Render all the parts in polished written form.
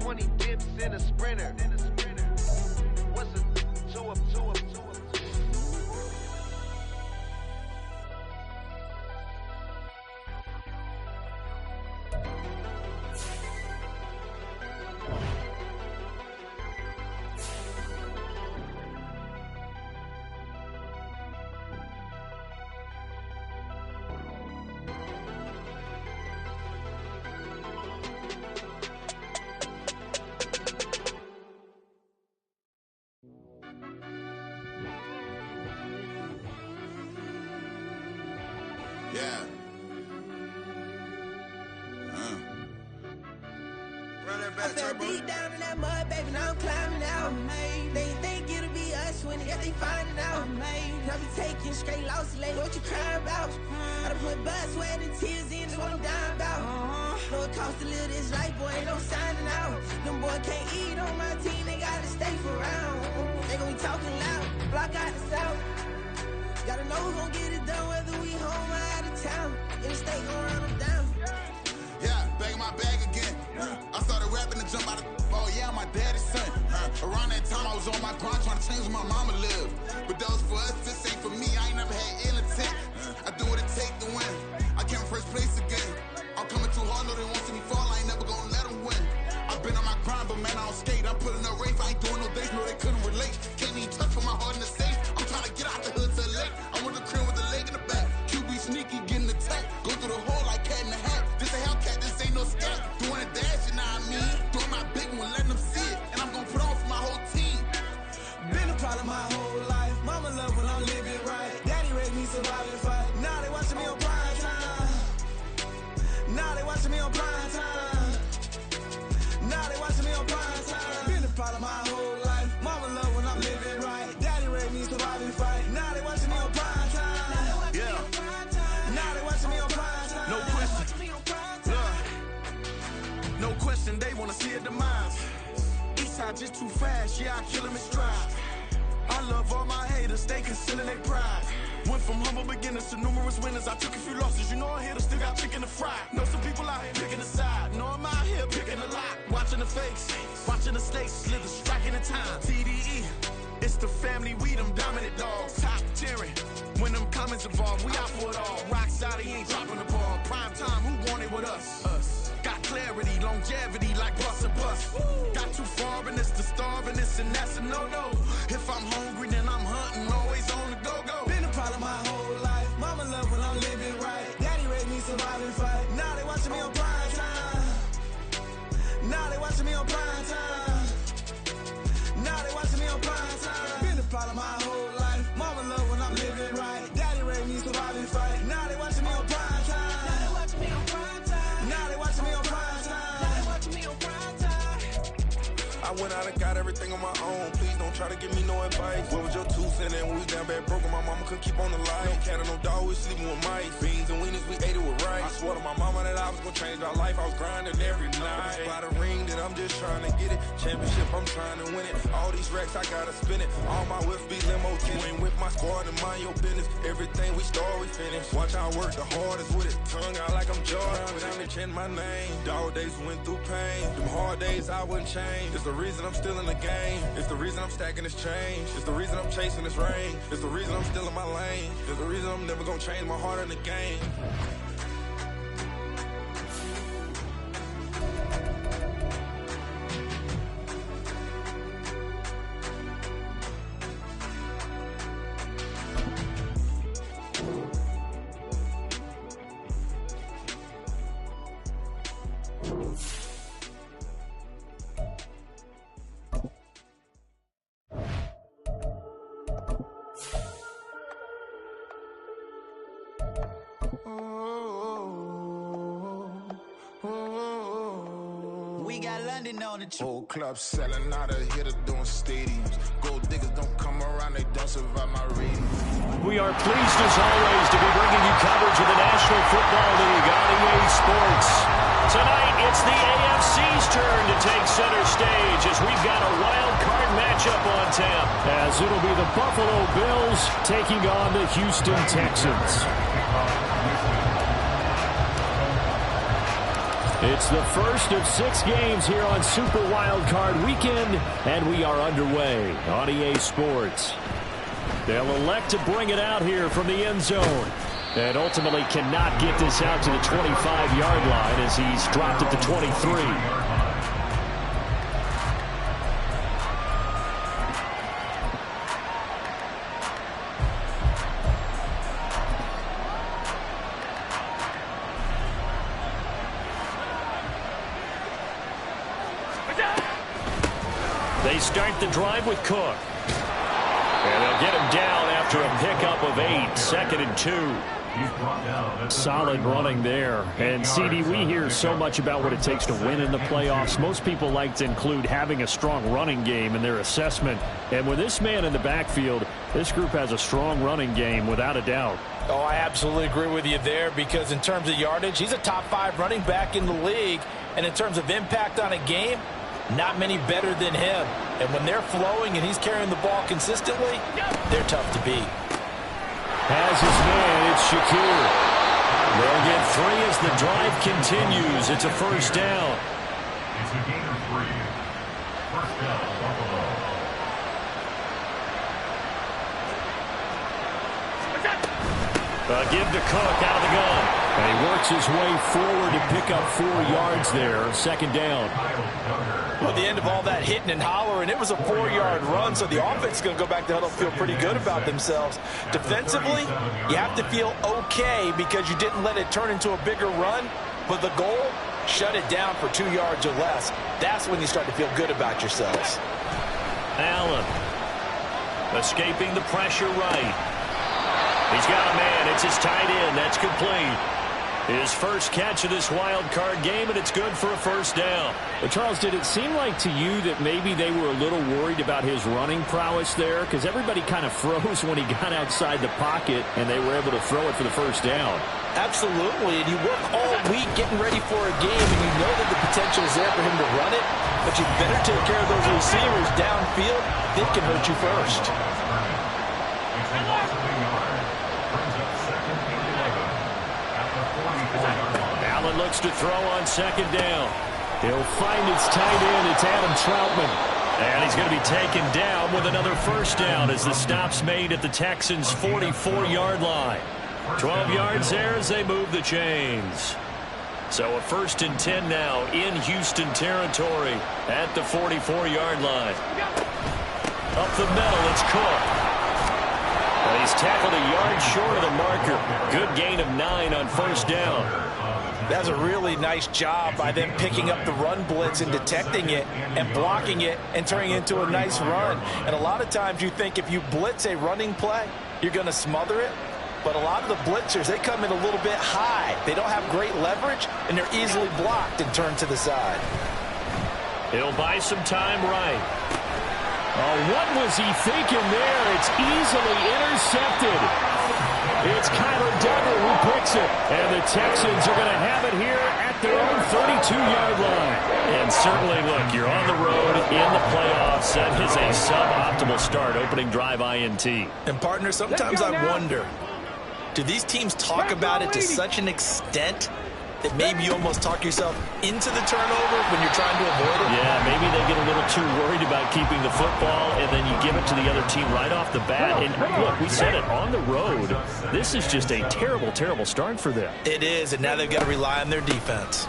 20 dips in a sprinter. What's a two up? Yeah. Run that back, I fell Turbo. deep down in that mud, baby, now I'm climbing out. They think it'll be us when they finding out. I be taking straight losses lately, what you crying about? I done put blood, sweat, and tears in, that's what I'm dying about. Know it costs to live this life, boy, ain't no signing out. Them boy can't eat on my team, they gotta stay for round. They gon' be talking loud, block out the south. Gotta know who gon' get it done, whether we home or out of town. In the state, gon' run them down. Yeah, back in my bag again. I started rapping to jump out of. Oh yeah, I'm my daddy's son. Around that time, I was on my grind trying to change where my mama lived. But that was for us, this ain't for me. I ain't never had ill intent. I do what it take to win. I came in first place again. I'm coming too hard, know they want to see me fall. I ain't never gonna let them win. I've been on my grind, but man, I don't skate. I'm putting up race. I ain't doing no days, no, they couldn't relate. Can't even touch for my heart in the safe. I'm trying to get out the hood to the lake. I want the crib with the leg in the back. QB sneaky, getting attacked. Go through the hole like cat in the hat. This a Hellcat, this ain't no scat. Doing a dash, you know what I mean? Doing my big one, letting them see it. And I'm gonna put on for my whole team. Been a problem my whole life. Mama love when I'm living right. Daddy raised me survive and fight. Now they watching me on prime time. Now they watching me on prime time. Now they watching me on prime time. Been a problem my whole life. Mama love when I'm living right. Daddy raised me survive and fight. Now they watching me on prime time. Yeah. Now they watching me on prime time. No question. Look. No question, they wanna see a demise. Eastside just too fast, yeah, I kill him in stride. I love all my haters, they concealing their pride. Went from humble beginners to numerous winners. I took a few losses, you know I hit, still got chicken to fry. Know some people out here picking a side. Know I'm out here picking a lot. Watching the fakes, watching the stakes, slither, striking the time. TDE, it's the family, we them dominant dogs. Top tiering, when them comments involved, we out for it all. Rock side, he ain't dropping the ball. Prime time, who want it with us? Us. Got clarity, longevity, like bus and bus. Got too far and it's the starving, this and that's a no-no. If I'm hungry, then I'm hunting, always on the go-go. Been a problem my whole life. Mama love when I'm living right. Daddy raised me survive and fight. Now they watching me on prime time. Now they watching me on prime time. Now they watching me on prime time. Been a problem my whole life. Mama love when I'm living right. Daddy raised me survive and fight. Now they watching me on prime time. Now they watching me on prime time. Now they watching me on prime time. Now they watching me on prime time. I went out and got everything on my own. Please don't try to give me no advice. What was your 2 cents and we was down bad broke and my mama couldn't keep on the light. No cat and no dog, we sleeping with mice. Beans and weenies, we ate it with rice. I swore to my mama that I was gonna change our life. I was grinding every night. By the ring that I'm just trying to get it. Championship, I'm trying to win it. All these racks, I gotta spin it. All my whips be limo tinted. Ain't with my squad and mind your business. Everything we start, we finish. Watch I work the hardest with it. Tongue out like I'm Jordan. Without me chanting my name. Dog days went through pain. Them hard days I wouldn't change. It's the reason I'm still in the game. It's the reason I'm stacking this change. It's the reason I'm chasing this rain. It's the reason I'm still in my lane. It's the reason I'm never gonna change my heart in the game. We got London on the Whole club selling out of here to doing stadiums. Gold diggers don't come around, they don't survive my reading. We are pleased as always to be bringing you coverage of the National Football League on EA Sports. Tonight, it's the AFC's turn to take center stage as we've got a wild card matchup on tap. As it'll be the Buffalo Bills taking on the Houston Texans. It's the first of 6 games here on Super Wildcard Weekend, and we are underway on EA Sports. They'll elect to bring it out here from the end zone, and ultimately cannot get this out to the 25-yard line as he's dropped it to 23. They start the drive with Cook. And they'll get him down after a pickup of 8, 2nd and 2. Solid running there. And, CD, we hear so much about what it takes to win in the playoffs. Most people like to include having a strong running game in their assessment. And with this man in the backfield, this group has a strong running game without a doubt. Oh, I absolutely agree with you there, because in terms of yardage, he's a top 5 running back in the league. And in terms of impact on a game, not many better than him. And when they're flowing and he's carrying the ball consistently, they're tough to beat. Has his man, it's Shakir. They'll get 3 as the drive continues. It's a first down. It's a gain of 3. First down, Buffalo. Give to Cook out of the gun. And he works his way forward to pick up 4 yards there. 2nd down. Well, at the end of all that hitting and hollering, it was a 4-yard run, so the offense is going to go back to huddle, feel pretty good about themselves. Defensively, you have to feel okay because you didn't let it turn into a bigger run, but the goal, shut it down for 2 yards or less. That's when you start to feel good about yourselves. Allen escaping the pressure right. He's got a man. It's his tight end. That's complete. His first catch of this wild card game, and it's good for a first down. Well, Charles, did it seem like to you that maybe they were a little worried about his running prowess there? Because everybody kind of froze when he got outside the pocket, and they were able to throw it for the first down. Absolutely, and you work all week getting ready for a game, and you know that the potential is there for him to run it, but you better take care of those receivers downfield. They can hurt you first. Allen looks to throw on 2nd down. He'll find his tight end. It's Adam Troutman. And he's going to be taken down with another first down as the stop's made at the Texans' 44-yard line. 12 yards there as they move the chains. So a 1st and 10 now in Houston territory at the 44-yard line. Up the middle, it's Cook. And he's tackled a yard short of the marker. Good gain of 9 on first down. That's a really nice job by them picking up the run blitz and detecting it and blocking it and turning it into a nice run. And a lot of times you think if you blitz a running play, you're going to smother it. But a lot of the blitzers, they come in a little bit high. They don't have great leverage, and they're easily blocked and turned to the side. He'll buy some time right. Oh, what was he thinking there? It's easily intercepted. It's Kyler Duggar who picks it. And the Texans are going to have it here at their own 32-yard line. And certainly, look, you're on the road in the playoffs. That is a suboptimal start, opening drive INT. And, partner, sometimes I wonder, do these teams talk about it to such an extent that maybe you almost talk yourself into the turnover when you're trying to avoid it? Yeah, maybe they get a little too worried about keeping the football, and then you give it to the other team right off the bat. And look, we said it, on the road, this is just a terrible, terrible start for them. It is, and now they've got to rely on their defense.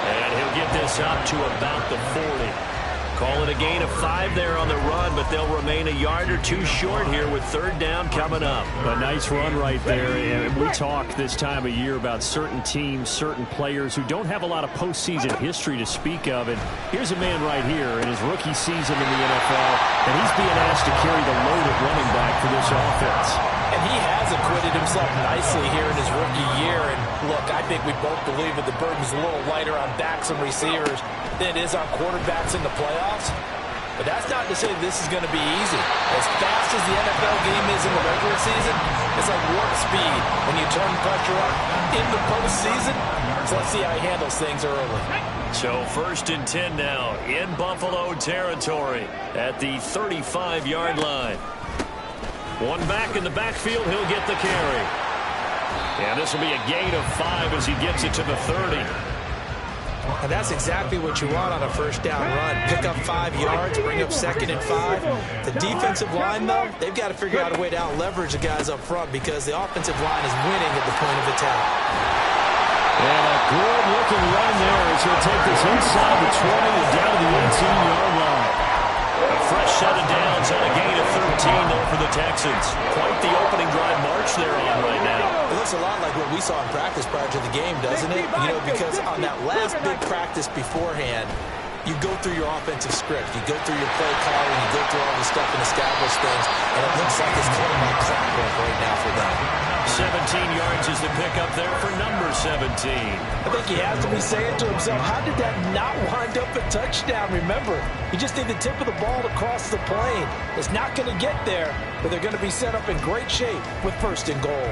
And he'll get this up to about the 40. Call it a gain of 5 there on the run, but they'll remain a yard or 2 short here with 3rd down coming up. A nice run right there. And we talk this time of year about certain teams, certain players who don't have a lot of postseason history to speak of. And here's a man right here in his rookie season in the NFL, and he's being asked to carry the load at running back for this offense. And he has acquitted himself nicely here in his rookie year. And look, I think we both believe that the burden's a little lighter on backs and receivers than it is on quarterbacks in the playoffs. But that's not to say this is going to be easy. As fast as the NFL game is in the regular season, it's like warp speed when you turn pressure up in the postseason. So let's see how he handles things early. So 1st and 10 now in Buffalo territory at the 35-yard line. One back in the backfield, he'll get the carry. And this will be a gain of 5 as he gets it to the 30. And that's exactly what you want on a first down run. Pick up 5 yards, bring up 2nd and 5. The defensive line, though, they've got to figure out a way to out-leverage the guys up front because the offensive line is winning at the point of attack. And a good-looking run there as he'll take this inside the 20 and down to the 18-yard line. A fresh set of downs on a gain of 13 there for the Texans. Quite the opening drive march they're on right now. It looks a lot like what we saw in practice prior to the game, doesn't it? You know, because on that last big practice beforehand, you go through your offensive script. You go through your play calling. You go through all this stuff and establish things. And it looks like it's kind of like clockwork right now for them. 17 yards is the pickup there for number 17. I think he has to be saying to himself, how did that not wind up a touchdown? Remember, you just need the tip of the ball to cross the plane. It's not going to get there, but they're going to be set up in great shape with 1st and goal.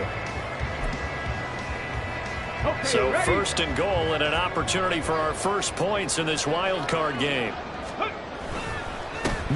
So 1st and goal and an opportunity for our first points in this wild card game.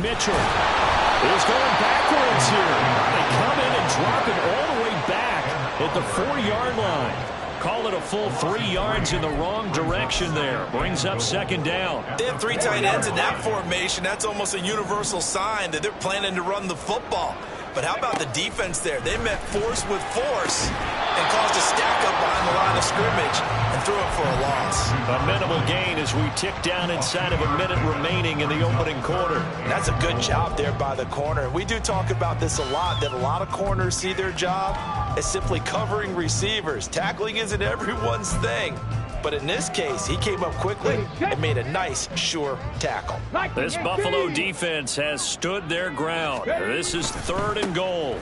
Mitchell is going backwards here. They come in and drop it all the way back at the 4-yard line. Call it a full 3 yards in the wrong direction there. Brings up 2nd down. They have 3 tight ends in that formation. That's almost a universal sign that they're planning to run the football. But how about the defense there? They met force with force and caused a stack up behind the line of scrimmage and threw it for a loss. A minimal gain as we tick down inside of a minute remaining in the opening quarter. That's a good job there by the corner. We do talk about this a lot, that a lot of corners see their job as simply covering receivers. Tackling isn't everyone's thing. But in this case, he came up quickly and made a nice, sure tackle. This Buffalo defense has stood their ground. This is 3rd and goal.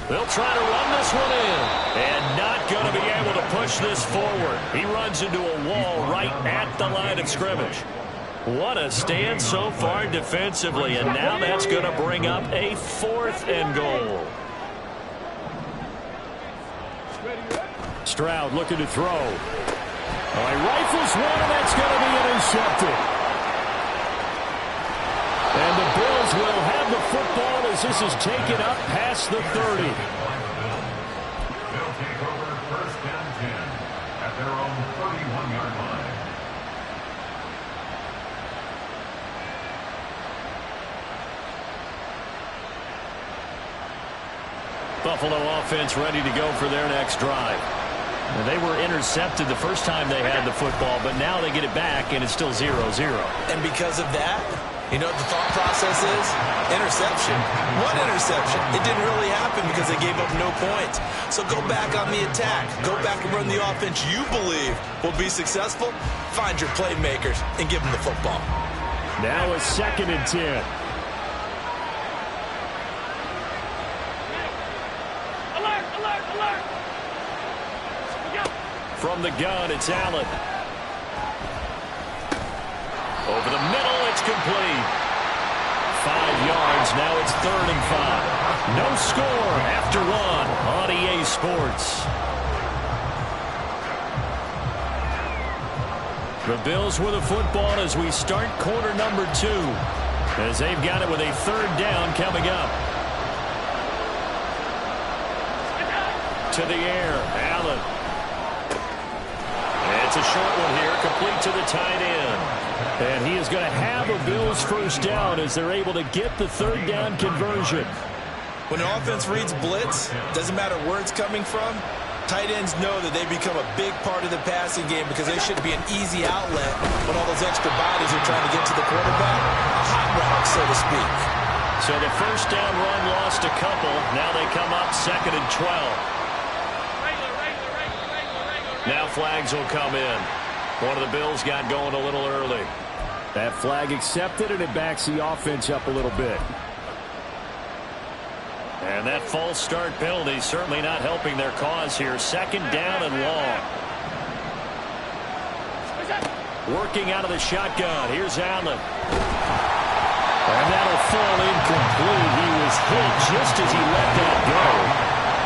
They'll try to run this one in. And not going to be able to push this forward. He runs into a wall right at the line of scrimmage. What a stand so far defensively. And now that's going to bring up a 4th and goal. Stroud looking to throw. He rifles one, and that's going to be intercepted. And the Bills will have the football as this is taken up past the 30. They'll take over 1st and 10 at their own 31-yard line. Buffalo offense ready to go for their next drive. And they were intercepted the first time they had the football, but now they get it back, and it's still 0-0. And because of that, you know what the thought process is? Interception. What interception? It didn't really happen because they gave up no points. So go back on the attack. Go back and run the offense you believe will be successful. Find your playmakers and give them the football. Now a 2nd and 10. From the gun, it's Allen. Over the middle, it's complete. 5 yards, now it's 3rd and 5. No score after 1 on EA Sports. The Bills with the football as we start quarter number 2. As they've got it with a 3rd down coming up. To the air, Allen. It's a short one here, complete to the tight end. And he is going to have a Bills 1st down as they're able to get the 3rd down conversion. When an offense reads blitz, doesn't matter where it's coming from, tight ends know that they become a big part of the passing game because they should be an easy outlet when all those extra bodies are trying to get to the quarterback. A hot route, so to speak. So the 1st down run lost a couple. Now they come up 2nd and 12. Now flags will come in. One of the Bills got going a little early. That flag accepted, and it backs the offense up a little bit. And that false start penalty certainly not helping their cause here. 2nd down and long. Working out of the shotgun. Here's Allen. And that'll fall incomplete. He was hit just as he let that go.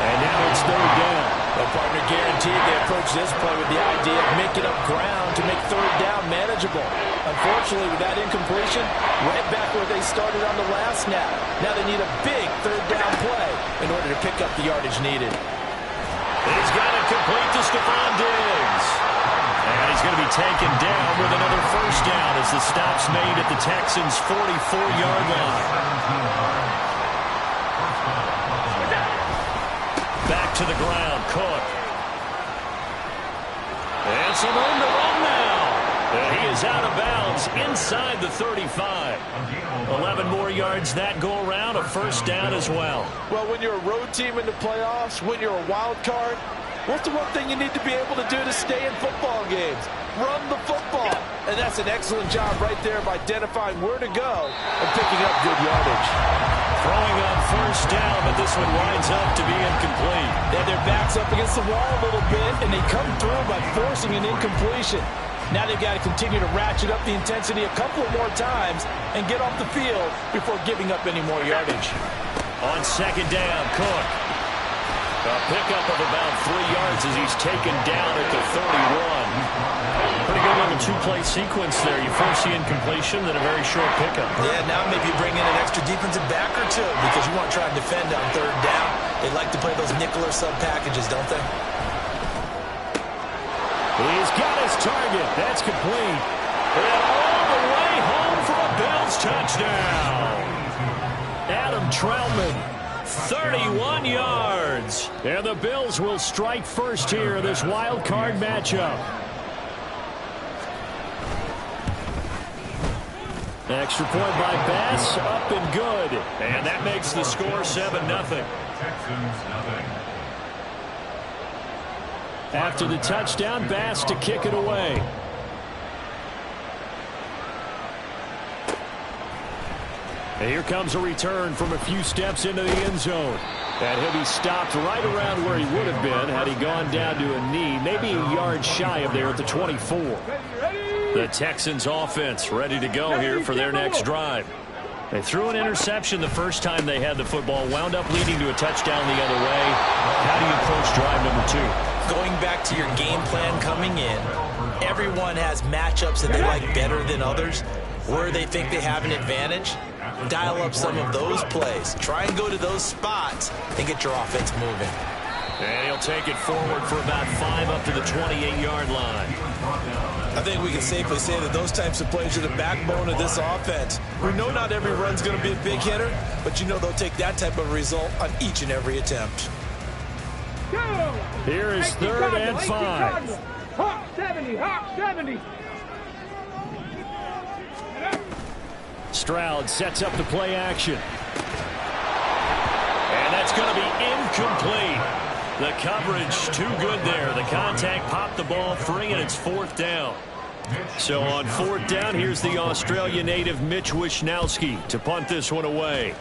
And now it's 3rd down. Well, partner, guaranteed they approach this play with the idea of making up ground to make 3rd down manageable. Unfortunately, with that incompletion, right back where they started on the last snap. Now they need a big 3rd down play in order to pick up the yardage needed. He's got it complete to Stephon Diggs. And he's going to be taken down with another first down as the stop's made at the Texans' 44-yard line. Back to the ground, Cook. And some room to run now. And he is out of bounds inside the 35. 11 more yards that go around, a first down as well. Well, when you're a road team in the playoffs, when you're a wild card, what's the one thing you need to be able to do to stay in football games? Run the football. And that's an excellent job right there of identifying where to go and picking up good yardage. Throwing on first down, but this one winds up to be incomplete. They had their backs up against the wall a little bit, and they come through by forcing an incompletion. Now they've got to continue to ratchet up the intensity a couple of more times and get off the field before giving up any more yardage. On second down, Cook. A pickup of about 3 yards as he's taken down at the 31. Pretty good little two-play sequence there. You force the incompletion, then a very short pickup. Yeah, now maybe you bring in an extra defensive back or two because you want to try and defend on third down. They like to play those nickel or sub packages, don't they? He's got his target. That's complete. And all the way home for a Bills touchdown. Adam Troutman, 31 yards. And the Bills will strike first here in this wild card matchup. Extra point by Bass, up and good. And that makes the score 7-0. Texans nothing. After the touchdown, Bass to kick it away. And here comes a return from a few steps into the end zone. And he'll be stopped right around where he would have been had he gone down to a knee, maybe a yard shy of there at the 24. The Texans offense ready to go here for their next drive. They threw an interception the first time they had the football, wound up leading to a touchdown the other way. How do you approach drive number 2? Going back to your game plan coming in, everyone has matchups that they like better than others. Where they think they have an advantage, dial up some of those plays. Try and go to those spots and get your offense moving. And he'll take it forward for about 5 up to the 28-yard line. I think we can safely say that those types of plays are the backbone of this offense. We know not every run's going to be a big hitter, but you know they'll take that type of result on each and every attempt. Here is 3rd and 5. Hawk 70, Hawk 70. Stroud sets up the play action. And that's going to be incomplete. The coverage too good there. The contact popped the ball free, and it's 4th down. So on 4th down, here's the Australia native Mitch Wishnowsky to punt this one away.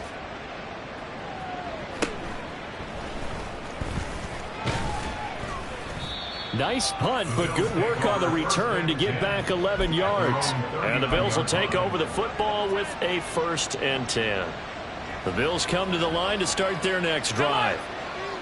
Nice punt, but good work on the return to get back 11 yards. And the Bills will take over the football with a 1st and 10. The Bills come to the line to start their next drive.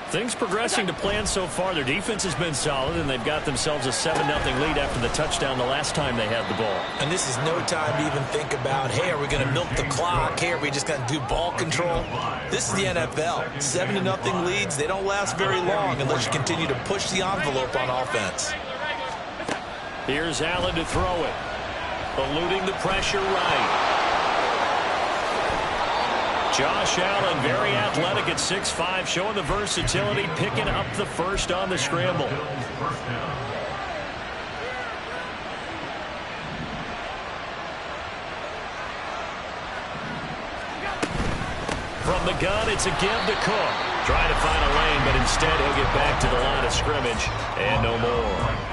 Things progressing to plan so far. Their defense has been solid, and they've got themselves a 7-0 lead after the touchdown the last time they had the ball. And this is no time to even think about, hey, are we going to milk the clock? Hey, are we just going to do ball control? This is the NFL. 7-0 leads, they don't last very long unless you continue to push the envelope on offense. Here's Allen to throw it. Eluding the pressure right. Josh Allen, very athletic at 6'5", showing the versatility, picking up the first on the scramble. From the gun, it's a give to Cook. Trying to find a lane, but instead he'll get back to the line of scrimmage, and no more.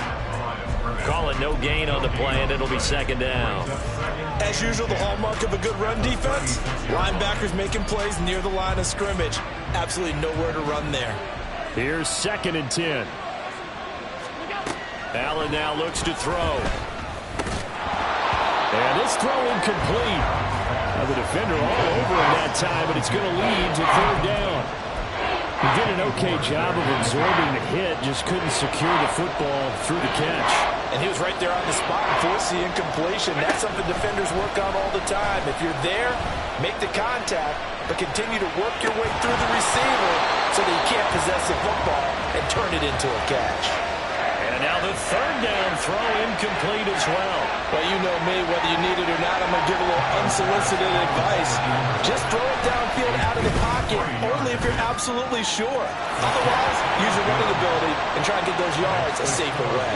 Call it no gain on the play, and it'll be 2nd down. As usual, the hallmark of a good run defense, linebackers making plays near the line of scrimmage. Absolutely nowhere to run there. Here's 2nd and 10. Allen now looks to throw. And this throw incomplete. Now the defender all over him that time, but it's going to lead to 3rd down. He did an okay job of absorbing the hit, just couldn't secure the football through the catch. And he was right there on the spot and forced the incompletion. That's something defenders work on all the time. If you're there, make the contact, but continue to work your way through the receiver so that you can't possess the football and turn it into a catch. And now the third down throw incomplete as well. Well, you know me, whether you need it or not, I'm going to give a little unsolicited advice. Just throw it downfield out of the pocket, only if you're absolutely sure. Otherwise, use your running ability and try and get those yards a safer way.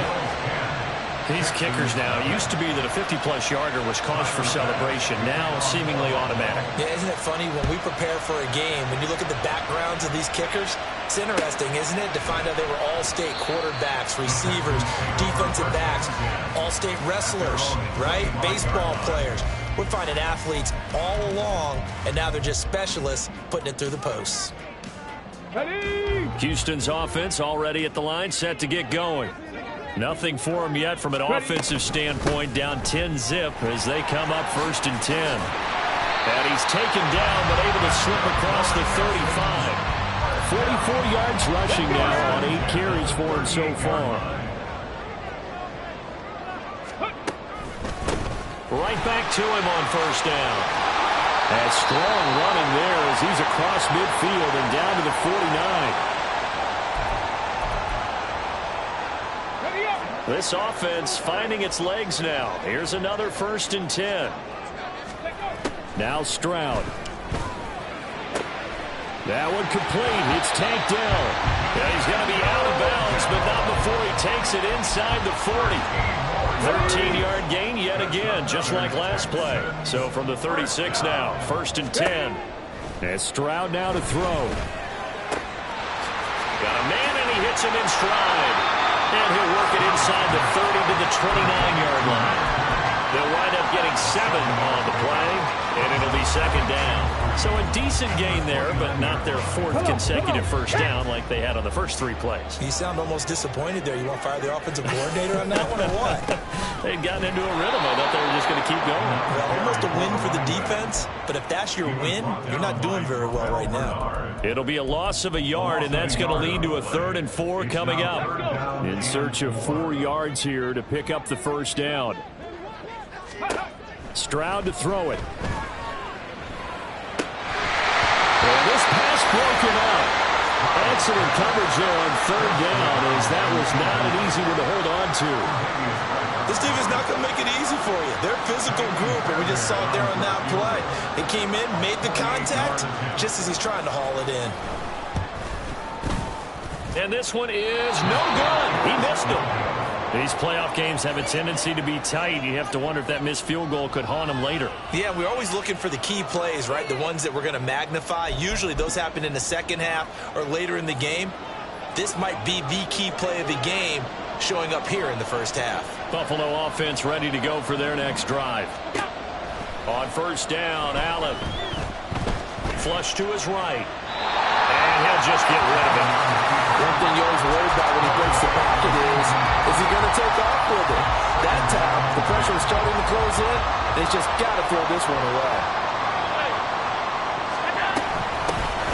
These kickers now, it used to be that a 50-plus yarder was cause for celebration, now seemingly automatic. Yeah, isn't it funny when we prepare for a game, when you look at the backgrounds of these kickers, it's interesting, isn't it, to find out they were all-state quarterbacks, receivers, defensive backs, all-state wrestlers, right? Baseball players. We're finding athletes all along, and now they're just specialists putting it through the posts. Houston's offense already at the line, set to get going. Nothing for him yet from an offensive standpoint, down 10-zip as they come up 1st and 10. And he's taken down but able to slip across the 35. 44 yards rushing now on 8 carries for him so far. Right back to him on 1st down. A strong running there as he's across midfield and down to the 49. This offense finding its legs now. Here's another 1st and 10. Now Stroud. That one complete. It's tanked down. Yeah, he's going to be out of bounds, but not before he takes it inside the 40. 13-yard gain yet again, just like last play. So from the 36 now, 1st and 10. And Stroud now to throw. Got a man, and he hits him in stride. And he'll work it inside the 30 to the 29-yard line. They'll wind up getting 7 on the play, and it'll be 2nd down. So a decent gain there, but not their 4th consecutive 1st down like they had on the first 3 plays. You sound almost disappointed there. You want to fire the offensive coordinator on that one or what? They'd gotten into a rhythm. I thought they were just going to keep going. Well, almost a win for the defense, but if that's your win, you're not doing very well right now. It'll be a loss of a yard, and that's going to lead to a 3rd and 4 coming up. In search of 4 yards here to pick up the 1st down. Stroud to throw it. And this pass broken up. Excellent coverage there on 3rd down, as that was not an easy one to hold on to. This team is not going to make it easy for you. They're a physical group, and we just saw it there on that play. They came in, made the contact, just as he's trying to haul it in. And this one is no good. He missed him. These playoff games have a tendency to be tight. You have to wonder if that missed field goal could haunt him later. Yeah, we're always looking for the key plays, right? The ones that we're going to magnify. Usually those happen in the 2nd half or later in the game. This might be the key play of the game showing up here in the 1st half. Buffalo offense ready to go for their next drive. On 1st down, Allen. Flush to his right. And he'll just get rid of it. One thing you always worry about when he breaks the pocket is he going to take off with it? That time, the pressure is starting to close in. They just got to throw this one away.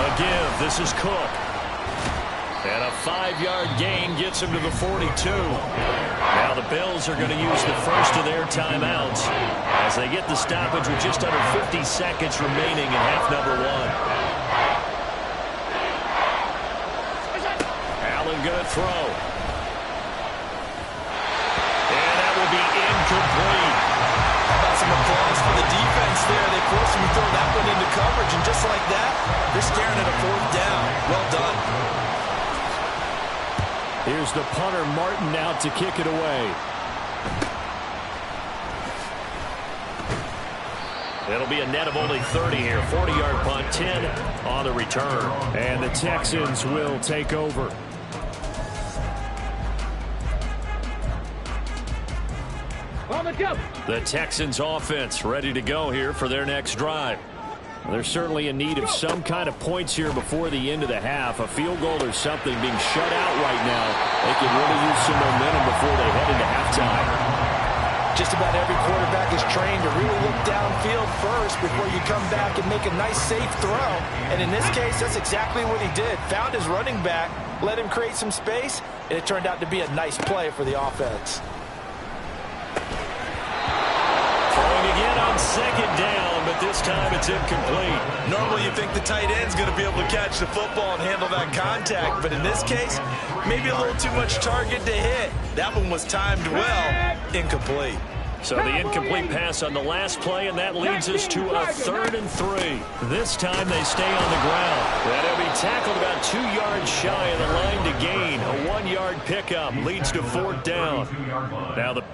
A give. This is Cook. And a 5-yard gain gets him to the 42. Now the Bills are going to use the first of their timeouts as they get the stoppage with just under 50 seconds remaining in half number 1. Going to throw. And that will be incomplete. How about some applause for the defense there? They forced him to throw that one into coverage, and just like that, they're staring at a 4th down. Well done. Here's the punter, Martin, out to kick it away. It'll be a net of only 30 here. 40-yard punt, 10 on the return. And the Texans will take over. The Texans offense ready to go here for their next drive. They're certainly in need of some kind of points here before the end of the half. A field goal or something being shut out right now. They could really use some momentum before they head into halftime. Just about every quarterback is trained to really look downfield first before you come back and make a nice, safe throw. And in this case, that's exactly what he did. Found his running back, let him create some space, and it turned out to be a nice play for the offense. Throwing again on second down, but this time it's incomplete. Normally you think the tight end's going to be able to catch the football and handle that contact, but in this case, maybe a little too much target to hit. That one was timed well, incomplete. So the incomplete pass on the last play, and that leads us to a 3rd and 3. This time they stay on the ground. That'll be tackled about 2 yards shy of the line to gain. A 1-yard pickup leads to 4th down. Now the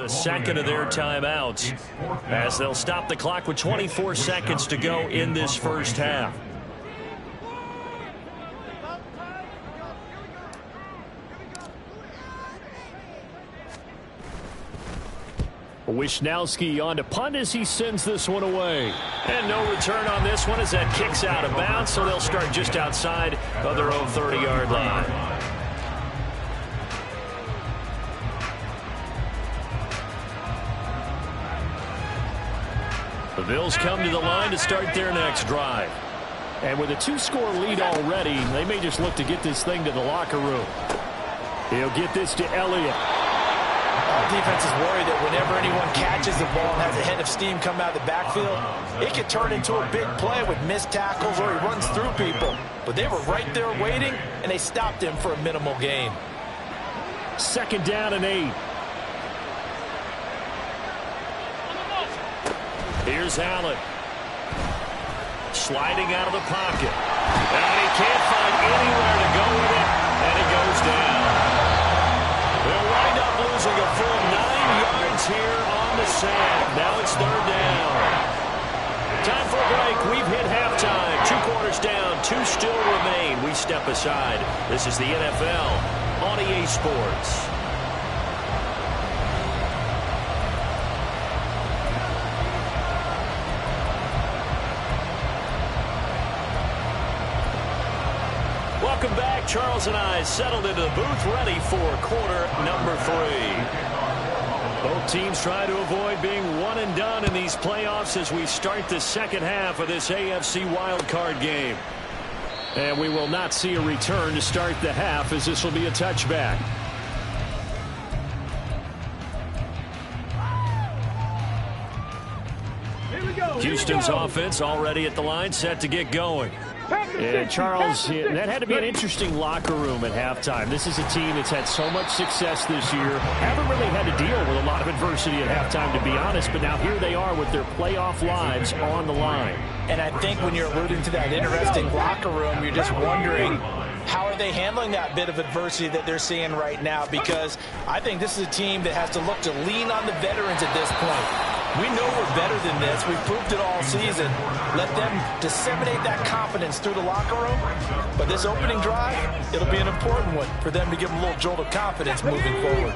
second of their timeouts as they'll stop the clock with 24 seconds to go in this first half. Wisnowski on to punt as he sends this one away. And no return on this one as that kicks out of bounds, so they'll start just outside of their own 30-yard line. The Bills come to the line to start their next drive. And with a 2-score lead already, they may just look to get this thing to the locker room. He'll get this to Elliott. Defense is worried that whenever anyone catches the ball and has a head of steam come out of the backfield, it could turn into a big play with missed tackles or he runs through people. But they were right there waiting, and they stopped him for a minimal gain. 2nd down and 8. Here's Allen. Sliding out of the pocket. And he can't find anywhere to go with it, and it goes down. They'll wind up losing a full 9 yards here on the sand. Now it's 3rd down. Time for a break. We've hit halftime. 2 quarters down. 2 still remain. We step aside. This is the NFL on EA Sports. Welcome back. Charles and I settled into the booth, ready for quarter number 3. Both teams try to avoid being one and done in these playoffs as we start the second half of this AFC wildcard game. And we will not see a return to start the half, as this will be a touchback. Houston's offense already at the line, set to get going. And Charles, that had to be an interesting locker room at halftime. This is a team that's had so much success this year. Haven't really had to deal with a lot of adversity at halftime, to be honest. But now here they are with their playoff lives on the line. And I think when you're alluding to that interesting locker room, you're just wondering, how are they handling that bit of adversity that they're seeing right now? Because I think this is a team that has to look to lean on the veterans at this point. We know we're better than this. We've proved it all season. Let them disseminate that confidence through the locker room. But this opening drive, it'll be an important one for them to give them a little jolt of confidence moving forward.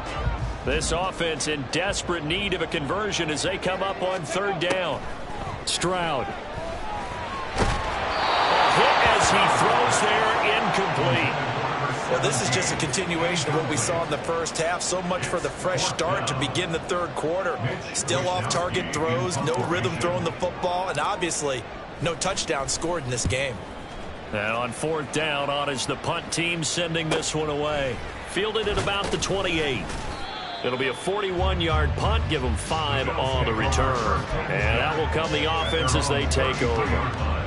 This offense in desperate need of a conversion as they come up on 3rd down. Stroud. Hit as he throws there, incomplete. Well, this is just a continuation of what we saw in the first half. So much for the fresh start to begin the 3rd quarter. Still off-target throws, no rhythm throwing the football, and obviously no touchdown scored in this game. And on 4th down, on is the punt team sending this one away. Fielded at about the 28. It'll be a 41-yard punt, give them 5 on the return. And that will come the offense as they take over.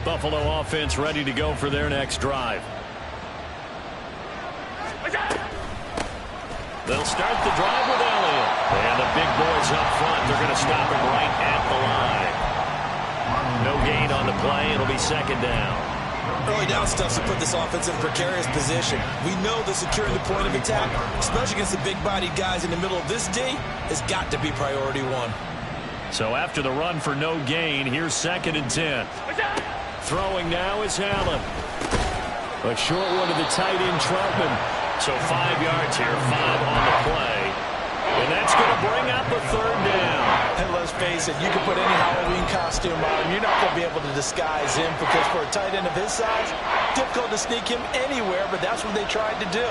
Buffalo offense ready to go for their next drive. They'll start the drive with Elliott. And the big boys up front, they're going to stop him right at the line. No gain on the play. It'll be 2nd down. Early down stuff to put this offense in a precarious position. We know that securing the point of attack, especially against the big-bodied guys in the middle of this D, has got to be priority 1. So after the run for no gain, here's 2nd and 10. Throwing now is Allen. A short one to the tight end, Troutman. So 5 yards here, 5 on the play. And that's going to bring up a third down. And let's face it, you can put any Halloween costume on. You're not going to be able to disguise him because for a tight end of his size, difficult to sneak him anywhere, but that's what they tried to do.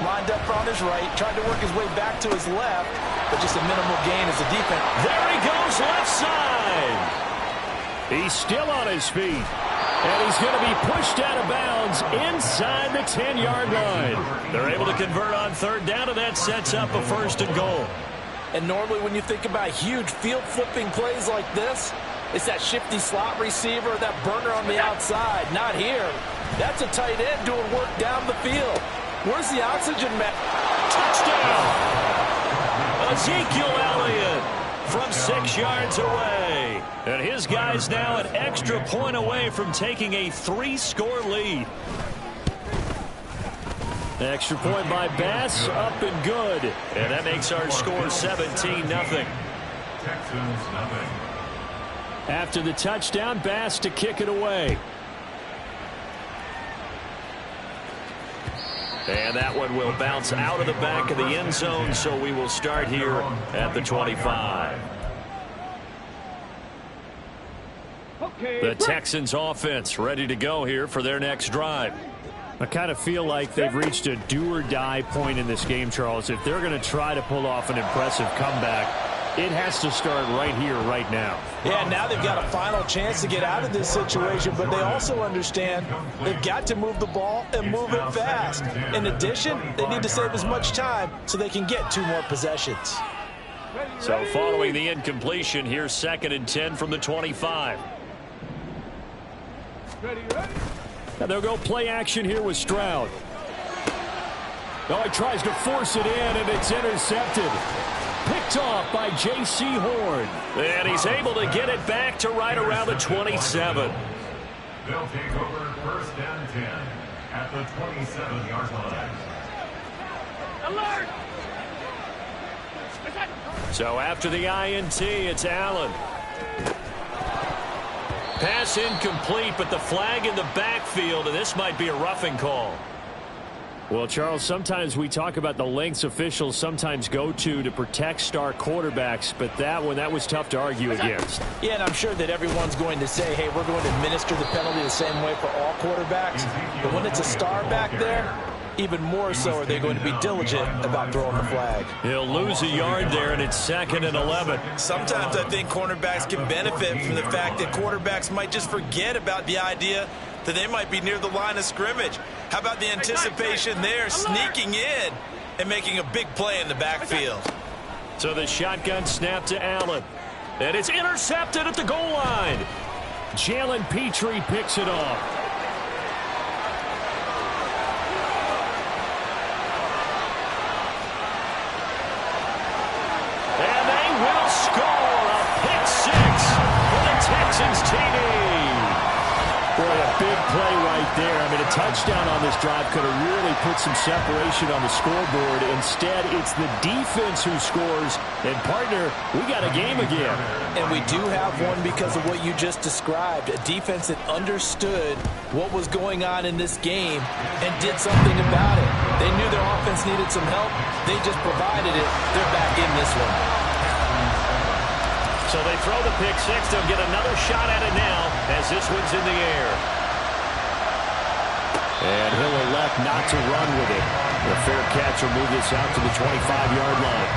Lined up on his right, tried to work his way back to his left, but just a minimal gain as a defense. There he goes left side. He's still on his feet. And he's going to be pushed out of bounds inside the 10-yard line. They're able to convert on third down, and that sets up a 1st and goal. And normally when you think about huge field-flipping plays like this, it's that shifty slot receiver, that burner on the outside. Not here. That's a tight end doing work down the field. Where's the oxygen man? Touchdown! Ezekiel Elliott from 6 yards away. And his guy's now an extra point away from taking a 3-score lead. Extra point by Bass, up and good. And that makes our score 17-0. Texans, 0. After the touchdown, Bass to kick it away. And that one will bounce out of the back of the end zone, so we will start here at the 25. The Texans offense ready to go here for their next drive. I kind of feel like they've reached a do-or-die point in this game, Charles. If they're going to try to pull off an impressive comeback, it has to start right here, right now. Yeah, now they've got a final chance to get out of this situation, but they also understand they've got to move the ball and move it fast. In addition, they need to save as much time so they can get 2 more possessions. So following the incompletion, here's 2nd and 10 from the 25. Now they'll go play action here with Stroud. Oh, he tries to force it in, and it's intercepted. Picked off by J.C. Horn. And he's able to get it back to right around the 27. They'll take over 1st and 10 at the 27-yard line. Alert! So after the INT, it's Allen. Pass incomplete, but the flag in the backfield, and this might be a roughing call. Well, Charles, sometimes we talk about the lengths officials sometimes go to protect star quarterbacks, but that was tough to argue against. Yeah, and I'm sure that everyone's going to say, hey, we're going to administer the penalty the same way for all quarterbacks. But when it's a star back there, even more so are they going to be diligent about throwing the flag. He'll lose a yard there, and it's 2nd and 11. Sometimes I think cornerbacks can benefit from the fact that quarterbacks might just forget about the idea that they might be near the line of scrimmage. How about the anticipation there, sneaking in and making a big play in the backfield? So the shotgun snap to Allen. And it's intercepted at the goal line. Jalen Petrie picks it off. And they will score a pick 6 for the Texans TD. Boy, a big play right there. I mean, a touchdown on this drive could have really put some separation on the scoreboard. Instead, it's the defense who scores. And, partner, we got a game again. And we do have one because of what you just described. A defense that understood what was going on in this game and did something about it. They knew their offense needed some help. They just provided it. They're back in this one. So they throw the pick 6. They'll get another shot at it now as this one's in the air. And he'll elect not to run with it. The fair catch will move this out to the 25-yard line.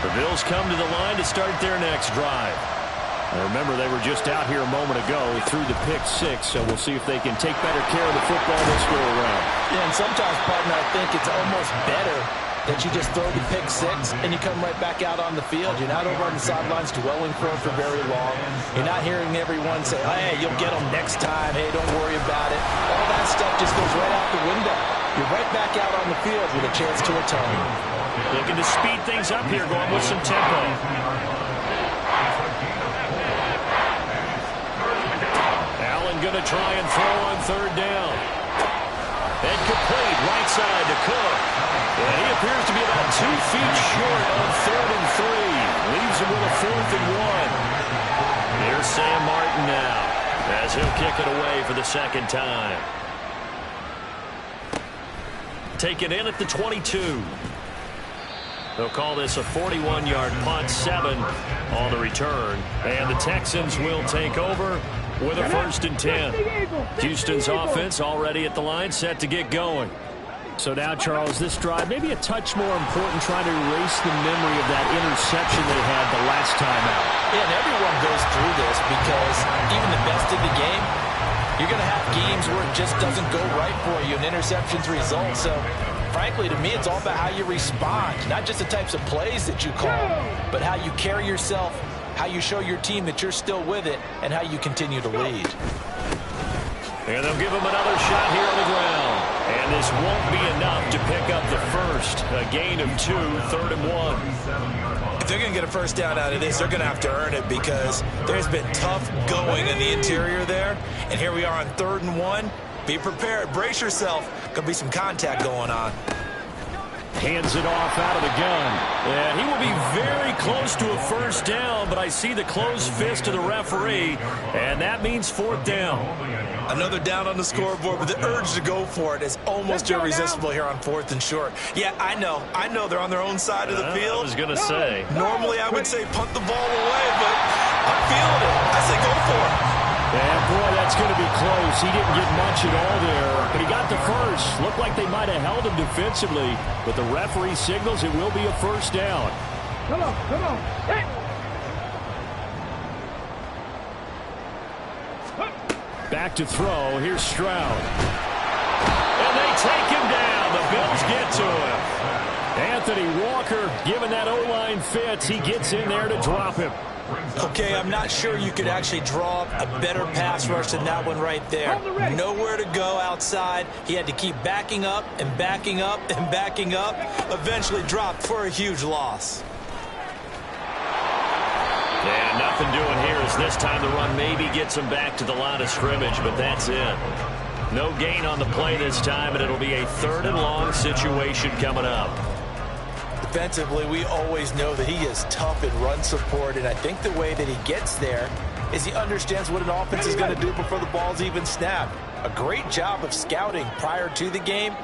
The Bills come to the line to start their next drive. Now remember, they were just out here a moment ago through the pick 6, so we'll see if they can take better care of the football this go around. Yeah, and sometimes, partner, I think it's almost better that you just throw the pick 6 and you come right back out on the field. You're not over on the sidelines dwelling for very long. You're not hearing everyone say, hey, you'll get them next time. Hey, don't worry about it. All that stuff just goes right out the window. You're right back out on the field with a chance to atone. Looking to speed things up here, going with some tempo. Allen going to try and throw on third down. And complete, right side to Cook. And he appears to be about 2 feet short on 3rd and 3. Leaves him with a 4th and 1. Here's Sam Martin now as he'll kick it away for the second time. Taken in at the 22. They'll call this a 41-yard punt, 7 on the return. And the Texans will take over with a 1st and 10. Houston's offense already at the line, set to get going. So now, Charles, this drive maybe a touch more important, trying to erase the memory of that interception they had the last time out. Yeah, and everyone goes through this because even the best in the game, you're going to have games where it just doesn't go right for you, and interceptions result. So, frankly, to me, it's all about how you respond, not just the types of plays that you call, but how you carry yourself, how you show your team that you're still with it, and how you continue to lead. And they'll give him another shot here on the ground. And this won't be enough to pick up the first. A gain of 2, 3rd and 1. If they're going to get a first down out of this, they're going to have to earn it because there's been tough going in the interior there. And here we are on 3rd and 1. Be prepared. Brace yourself. Going to be some contact going on. Hands it off out of the gun. And he will be very close to a first down, but I see the closed fist of the referee, and that means 4th down. Another down on the scoreboard, but the urge to go for it is almost irresistible here on 4th and short. Yeah, I know they're on their own side of the field. I was going to say. Normally I would say punt the ball away, but I'm feeling it. I say go for it. And, boy, that's going to be close. He didn't get much at all there, but he got the first. Looked like they might have held him defensively, but the referee signals it will be a first down. Come on. Hey. Back to throw. Here's Stroud. And they take him down. The Bills get to him. Anthony Walker giving that O-line fits. He gets in there to drop him. Okay, I'm not sure you could actually draw up a better pass rush than that one right there. Nowhere to go outside. He had to keep backing up and backing up and backing up. Eventually dropped for a huge loss. And nothing doing here as this time the run maybe gets him back to the line of scrimmage, but that's it. No gain on the play this time, and it'll be a 3rd and long situation coming up. Defensively, we always know that he is tough in run support, and I think the way that he gets there is he understands what an offense is going to do before the ball's even snapped. A great job of scouting prior to the game,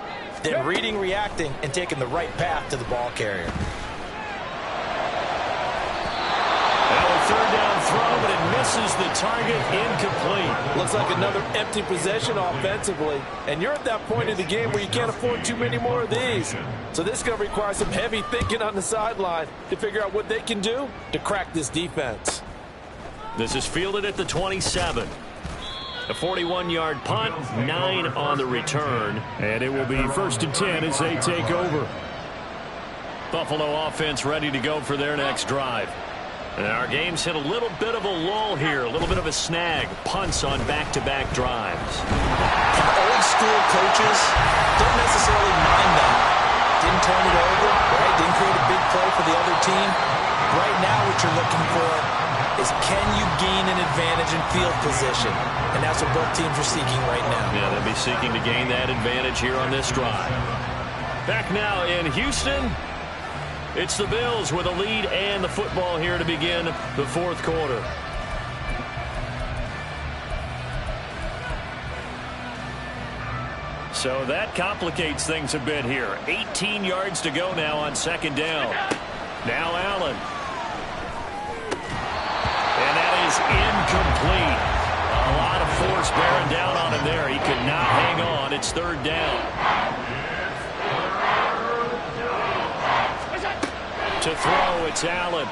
then reading, reacting, and taking the right path to the ball carrier. Third down throw, but it misses the target, incomplete. Looks like another empty possession offensively, and you're at that point in the game where you can't afford too many more of these. So this is going to require some heavy thinking on the sideline to figure out what they can do to crack this defense. This is fielded at the 27. A 41-yard punt, 9 on the return. And it will be 1st and 10 as they take over. Buffalo offense ready to go for their next drive. And our game's hit a little bit of a lull here, a little bit of a snag. Punts on back-to-back drives. Old school coaches don't necessarily mind that. Didn't turn it over, right? Didn't create a big play for the other team. Right now what you're looking for is can you gain an advantage in field position? And that's what both teams are seeking right now. Yeah, they'll be seeking to gain that advantage here on this drive. Back now in Houston. It's the Bills with a lead and the football here to begin the 4th quarter. So that complicates things a bit here. 18 yards to go now on 2nd down. Now Allen. And that is incomplete. A lot of force bearing down on him there. He could not hang on. It's 3rd down. To throw, it's Allen.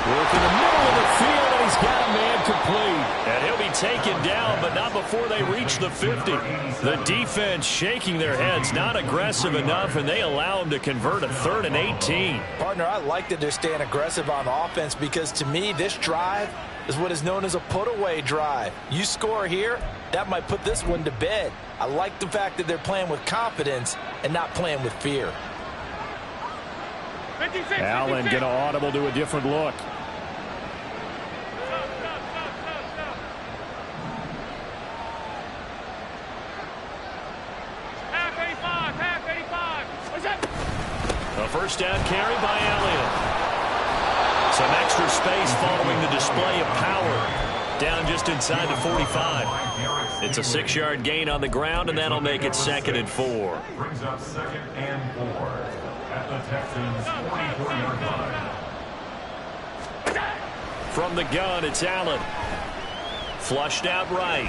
Work in the middle of the field, and he's got a man complete. And he'll be taken down, but not before they reach the 50. The defense shaking their heads, not aggressive enough, and they allow him to convert a 3rd and 18. Partner, I like that they're staying aggressive on offense because, to me, this drive is what is known as a put-away drive. You score here, that might put this one to bed. I like the fact that they're playing with confidence and not playing with fear. Allen going to audible to a different look. Half 85. first down carry by Elliott. Some extra space following the display of power. Down just inside the 45. It's a 6-yard gain on the ground, and that'll make it 2nd and 4. Brings up 2nd and 4 at the Texans' 44-yard line. From the gun, it's Allen. Flushed out right.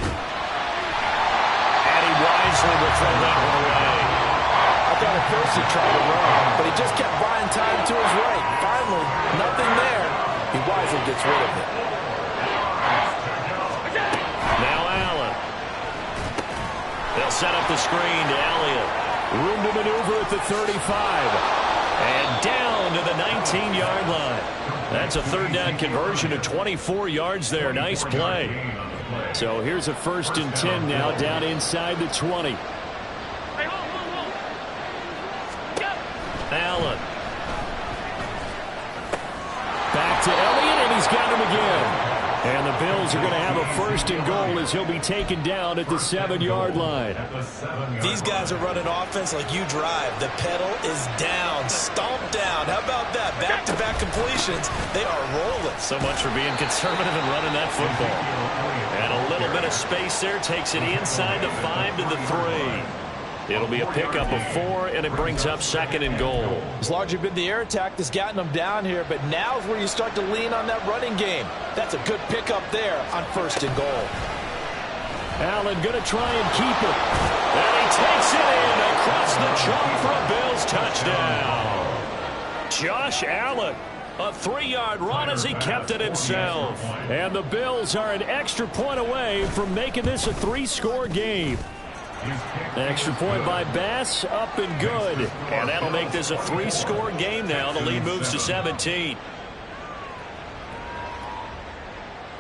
And he wisely will throw that one away. I thought at first he tried to run, but he just kept buying time to his right. Finally, nothing there. He wisely gets rid of it. Now Allen. They'll set up the screen to Elliott. Room to maneuver at the 35. And down to the 19-yard line. That's a 3rd down conversion of 24 yards there. Nice play. So here's a 1st and 10 now, down inside the 20. Allen. Back to Elliott, and he's got him again. And the Bills are going to have a 1st and goal as he'll be taken down at the 7-yard line. These guys are running offense like you drive. The pedal is down, stomped down. How about that? Back-to-back completions. They are rolling. So much for being conservative and running that football. And a little bit of space there takes it inside the 5 to the 3. It'll be a pickup of 4, and it brings up 2nd and goal. It's largely been the air attack that's gotten them down here, but now is where you start to lean on that running game. That's a good pickup there on 1st and goal. Allen going to try and keep it. And he takes it in across the chalk for a Bills touchdown. Josh Allen, a 3-yard run as he kept it himself. And the Bills are an extra point away from making this a 3-score game. Extra point by Bass, up and good. And that'll make this a 3-score game now. The lead moves to 17.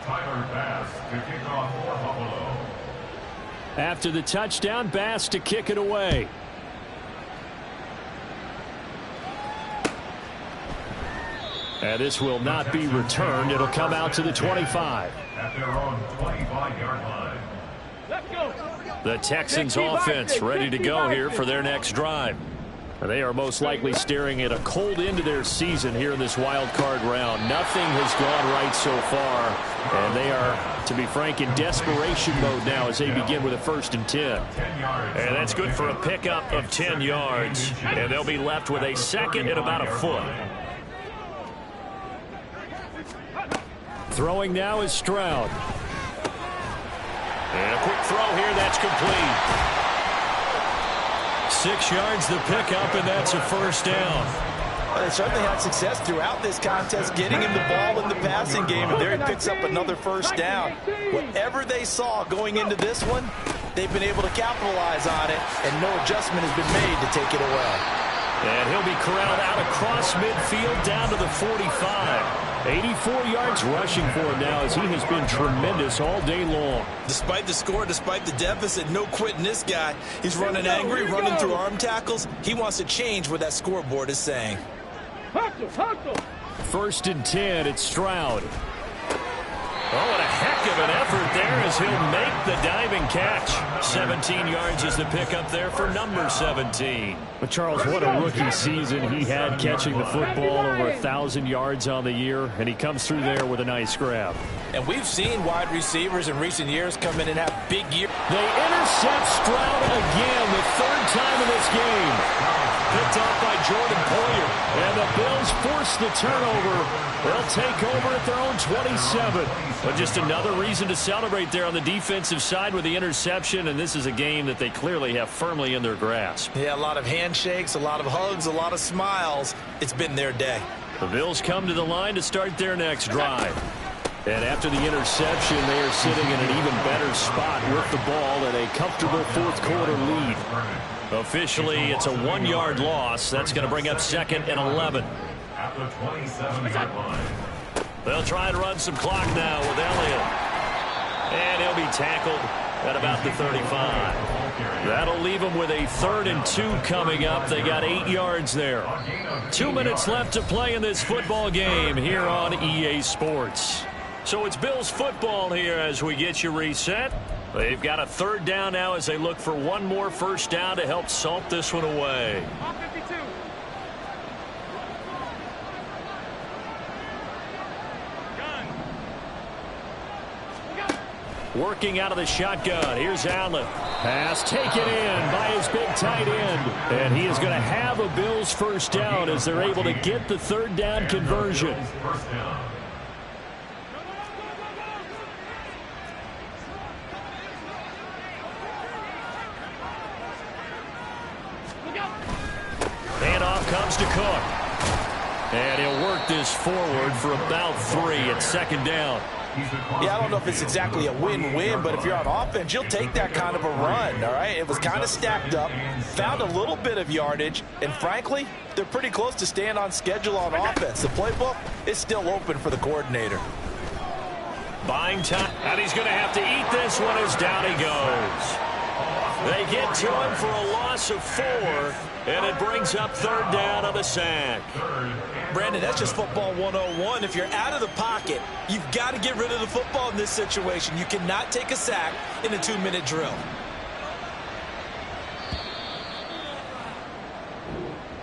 Tyler Bass to kick off for Buffalo. After the touchdown, Bass to kick it away. And this will not be returned. It'll come out to the 25. At their own 25-yard line. Let's go. The Texans offense ready to go here for their next drive. They are most likely staring at a cold end to their season here in this wild card round. Nothing has gone right so far, and they are, to be frank, in desperation mode now as they begin with a 1st and 10. And that's good for a pickup of 10 yards, and they'll be left with a 2nd and about a foot. Throwing now is Stroud. And a quick throw here, that's complete. 6 yards the pickup, and that's a 1st down. Well, they certainly had success throughout this contest, getting him the ball in the passing game, and there he picks up another 1st down. Whatever they saw going into this one, they've been able to capitalize on it, and no adjustment has been made to take it away. And he'll be corralled out across midfield down to the 45. 84 yards rushing for him now as he has been tremendous all day long. Despite the score, despite the deficit, no quitting this guy. He's running angry, running through arm tackles. He wants to change what that scoreboard is saying. 1st and 10, it's Stroud. Oh, and a heck of an effort there as he'll make the diving catch. 17 yards is the pickup there for number 17. But Charles, what a rookie season he had catching the football, over 1,000 yards on the year, and he comes through there with a nice grab. And we've seen wide receivers in recent years come in and have big years. They intercept Stroud again, the 3rd time in this game. Picked off by Jordan Poyer. And the Bills force the turnover. They'll take over at their own 27. But just another reason to celebrate there on the defensive side with the interception, and this is a game that they clearly have firmly in their grasp. Yeah, a lot of handshakes, a lot of hugs, a lot of smiles. It's been their day. The Bills come to the line to start their next drive. And after the interception, they are sitting in an even better spot with the ball at a comfortable 4th quarter lead. Officially, it's a 1-yard loss. That's going to bring up 2nd and 11. At the 27-yard line. They'll try to run some clock now with Elliott. And he'll be tackled at about the 35. That'll leave them with a 3rd and 2 coming up. They got 8 yards there. 2 minutes left to play in this football game here on EA Sports. So it's Bills football here as we get you reset. They've got a 3rd down now as they look for one more 1st down to help salt this one away. working out of the shotgun. Here's Allen. Pass taken in by his big tight end. And he is going to have a Bills first down as they're able to get the third down conversion. Handoff comes to Cook. And he'll work this forward for about 3 at second down. Yeah, I don't know if it's exactly a win-win, but if you're on offense, you'll take that kind of a run, all right? It was kind of stacked up, found a little bit of yardage, and frankly, they're pretty close to staying on schedule on offense. The playbook is still open for the coordinator. Buying time, and he's going to have to eat this one as down he goes. They get to him for a loss of 4, and it brings up third down on the sack. Brandon, that's just football 101. If you're out of the pocket, you've got to get rid of the football in this situation. You cannot take a sack in a 2-minute drill.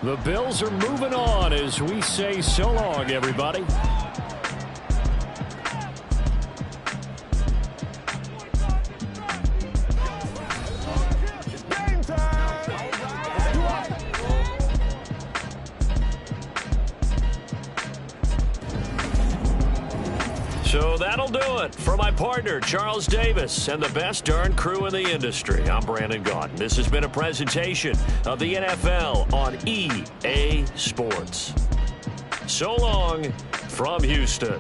The Bills are moving on as we say so long, everybody. So that'll do it for my partner, Charles Davis, and the best darn crew in the industry. I'm Brandon Gaudin. This has been a presentation of the NFL on EA Sports. So long from Houston.